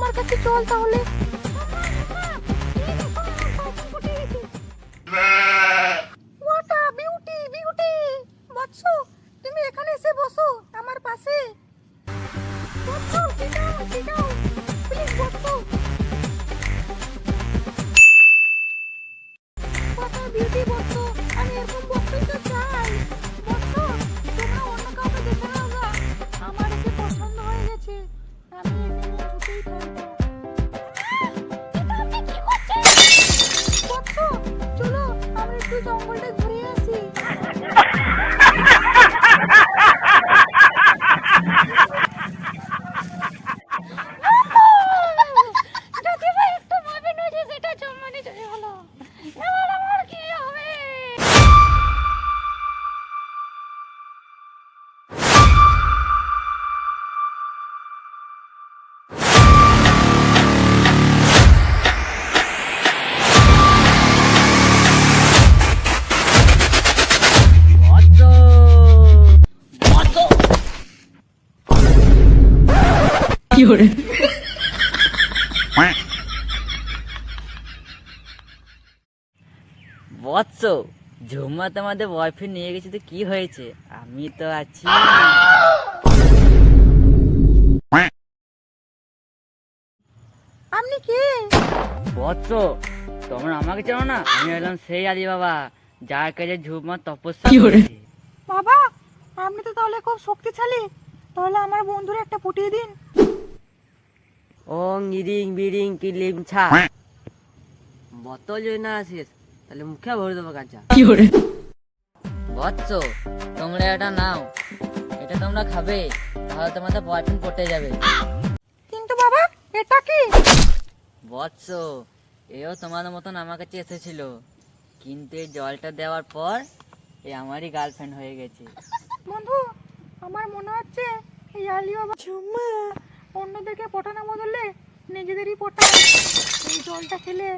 আমার কাছে চল তাহলে। What a beauty beauty. বৎস, তুমি এখানে এসে বসো আমার পাশে। বৎস, sit down, please Vatsa. What a beauty বৎস, আমি এরকম বসতেই তো চাই। বৎস, তোমরা অন্য কাউকে দেখে নাও না, আমার একে পছন্দ হয়ে গেছে, আমি একে নিয়ে ছুটেই থাকবো। বৎস, চলো আমরা একটু জঙ্গলটা ঘুরে আসি। যদি ভাই একটু ভাবে না যে সেটা জন্মানি চলে গেল, এবার আমার কি হবে? বৎস, ঝুমা তোমাদের বয়ফ্রেন্ড নিয়ে গেছে তো কি হয়েছে, আমি তো আছি। আপনি কে? বৎস, তোমরা আমাকে চেনো না? আমি হলাম সেই আদি বাবা, যার কাছে ঝুমা তপস্যা করেছে। বাবা, আপনি তো তাহলে খুব শক্তিশালী, তাহলে আমার বন্ধুর একটা পটিয়ে দিন। ওং ইরিং বিরিং কিলিম ছা। বোতল যদি না আসিস তাহলে মুখে ভরে দেবো কাঁচা। বৎস, তোমরা এটা নাও, এটা তোমরা খাবে, তাহলে তোমাদের বয়ফ্রেন্ড পটে যাবে। কিন্তু বাবা, এটা কি? বৎস, এও তোমাদের মতন আমার কাছে এসেছিল, কিন্তু এই জলটা দেওয়ার পর এ আমারই গার্লফ্রেন্ড হয়ে গেছে। বন্ধু, আমার মনে হচ্ছে এই আলি বাবা ঝুমা অন্যদেরকে পটানো বদলে নিজেদেরই পটায়। এই জলটা খেলে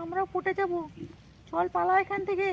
আমরাও পটে যাবো। চল পালা এখান থেকে।